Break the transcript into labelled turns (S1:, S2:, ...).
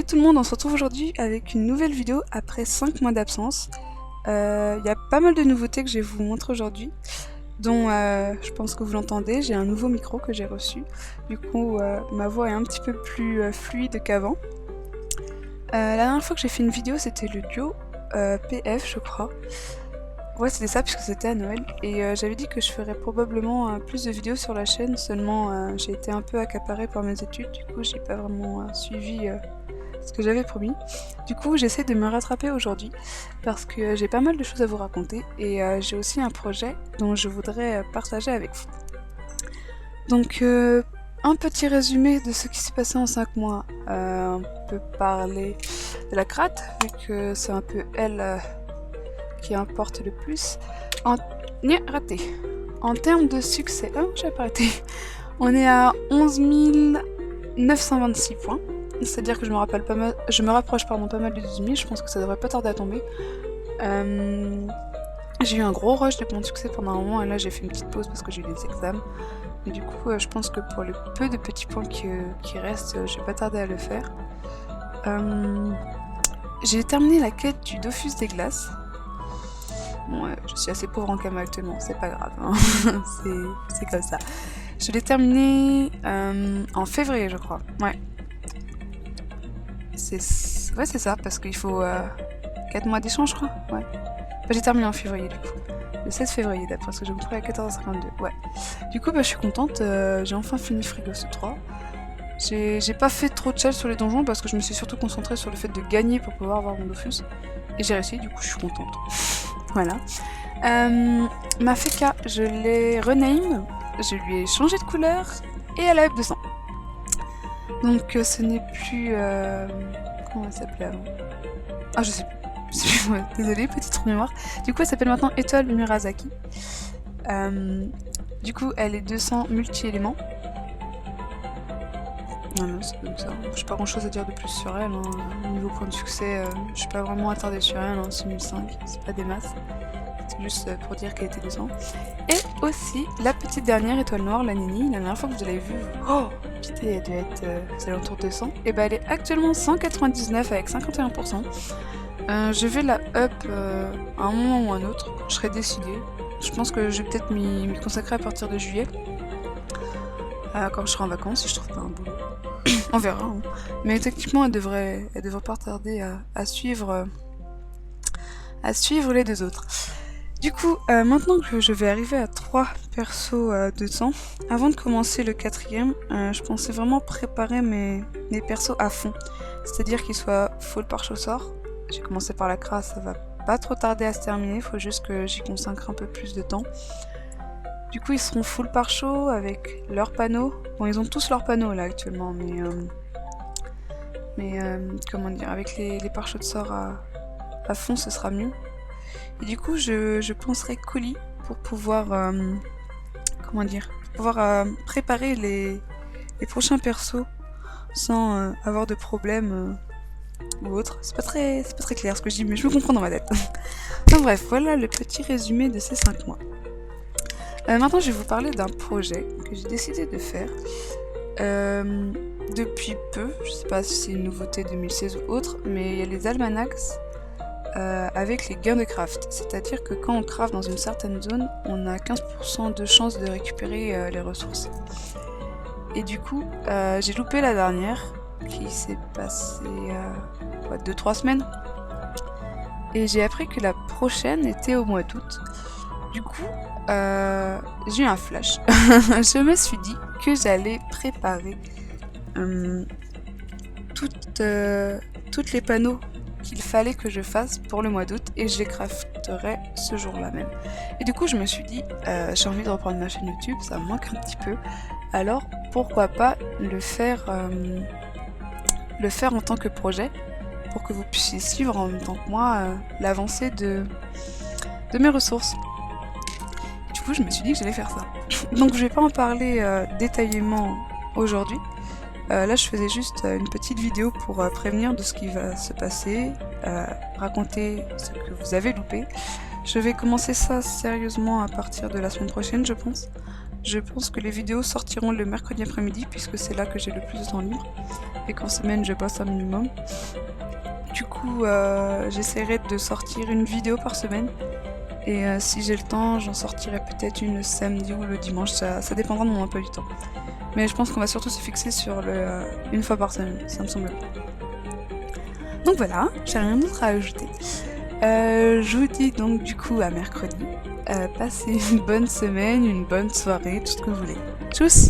S1: tout le monde, on se retrouve aujourd'hui avec une nouvelle vidéo après 5 mois d'absence. Il y a pas mal de nouveautés que je vais vous montrer aujourd'hui, dont je pense que vous l'entendez, j'ai un nouveau micro que j'ai reçu. Du coup, ma voix est un petit peu plus fluide qu'avant. La dernière fois que j'ai fait une vidéo, c'était le duo PF, je crois. Ouais, c'était ça, puisque c'était à Noël. Et j'avais dit que je ferais probablement plus de vidéos sur la chaîne, seulement j'ai été un peu accaparée par mes études, du coup j'ai pas vraiment suivi ce que j'avais promis. Du coup, j'essaie de me rattraper aujourd'hui parce que j'ai pas mal de choses à vous raconter et j'ai aussi un projet dont je voudrais partager avec vous. Donc, un petit résumé de ce qui s'est passé en 5 mois. On peut parler de la crate, vu que c'est un peu elle qui importe le plus. Raté. En termes de succès, j'ai pas raté. On est à 11 926 points. C'est-à-dire que je me rapproche pas mal de 12 000, je pense que ça devrait pas tarder à tomber. J'ai eu un gros rush de points de succès pendant un moment et là j'ai fait une petite pause parce que j'ai eu des examens. Et du coup je pense que pour le peu de petits points qui restent, je vais pas tarder à le faire. J'ai terminé la quête du Dofus des glaces. Bon, je suis assez pauvre en cama actuellement, c'est pas grave, hein. c'est comme ça. Je l'ai terminé en février je crois, ouais. C'est ça, parce qu'il faut 4 mois d'échange, je crois. Ouais. J'ai terminé en février, du coup. Le 16 février, d'après ce que j'ai compris, à 14h52. Ouais. Du coup, je suis contente. J'ai enfin fini Frigos 3. J'ai pas fait trop de challenge sur les donjons parce que je me suis surtout concentrée sur le fait de gagner pour pouvoir avoir mon Dofus. Et j'ai réussi, du coup, je suis contente. Voilà. Ma Feka, je l'ai rename. Je lui ai changé de couleur. Et elle a up 200. Donc ce n'est plus... comment elle s'appelait avant? Ah, je sais plus. Ouais, désolée, petite trou de mémoire. Du coup, elle s'appelle maintenant Étoile Murasaki. Du coup, elle est 200 multi-éléments. Non, c'est comme ça. J'ai pas grand chose à dire de plus sur elle. Hein. Niveau point de succès, je suis pas vraiment attardée sur elle. Hein. 6005, c'est pas des masses. C'est juste pour dire qu'elle était 200. Et aussi, la petite dernière étoile noire, la Nini, la dernière fois que vous l'avez vue, oh, putain, elle devait être aux alentours de 100. Et elle est actuellement 199 avec 51%. Je vais la up à un moment ou un autre, je serai décidée. Je pense que je vais peut-être m'y consacrer à partir de juillet. Quand je serai en vacances, si je trouve pas un boulot. On verra. Hein. Mais techniquement, elle devrait pas tarder à suivre les deux autres. Du coup, maintenant que je vais arriver à 3 persos de temps, avant de commencer le 4ème, je pensais vraiment préparer mes persos à fond. C'est-à-dire qu'ils soient full pare-choix sort. J'ai commencé par la crasse, ça va pas trop tarder à se terminer, il faut juste que j'y consacre un peu plus de temps. Du coup, ils seront full pare-choix avec leurs panneaux. Bon, ils ont tous leurs panneaux là actuellement, mais comment dire, avec les pare-choix de sort à fond, ce sera mieux. Et du coup, je penserai colis pour pouvoir, préparer les prochains persos sans avoir de problème ou autre. C'est pas très clair ce que je dis, mais je me comprends dans ma tête. Enfin bref, voilà le petit résumé de ces 5 mois. Maintenant, je vais vous parler d'un projet que j'ai décidé de faire depuis peu. Je sais pas si c'est une nouveauté 2016 ou autre, mais il y a les almanachs avec les gains de craft. C'est-à-dire que quand on craft dans une certaine zone, on a 15% de chance de récupérer les ressources. Et du coup, j'ai loupé la dernière, qui s'est passée 2-3 semaines. Et j'ai appris que la prochaine était au mois d'août. Du coup, j'ai eu un flash. Je me suis dit que j'allais préparer toutes les panneaux qu'il fallait que je fasse pour le mois d'août et je les crafterai ce jour-là même. Et du coup, je me suis dit, j'ai envie de reprendre ma chaîne YouTube, ça me manque un petit peu. Alors, pourquoi pas le faire en tant que projet pour que vous puissiez suivre en même temps que moi l'avancée de mes ressources. Du coup, je me suis dit que j'allais faire ça. Donc, je vais pas en parler détaillément aujourd'hui. Là, je faisais juste une petite vidéo pour prévenir de ce qui va se passer, raconter ce que vous avez loupé. Je vais commencer ça sérieusement à partir de la semaine prochaine, je pense. Je pense que les vidéos sortiront le mercredi après-midi puisque c'est là que j'ai le plus de temps libre et qu'en semaine je bosse un minimum. Du coup, j'essaierai de sortir une vidéo par semaine et si j'ai le temps, j'en sortirai peut-être une le samedi ou le dimanche, ça dépendra de mon emploi du temps. Mais je pense qu'on va surtout se fixer sur une fois par semaine, ça me semble bien. Donc voilà, j'ai rien d'autre à ajouter. Je vous dis donc du coup à mercredi. Passez une bonne semaine, une bonne soirée, tout ce que vous voulez. Tchuss!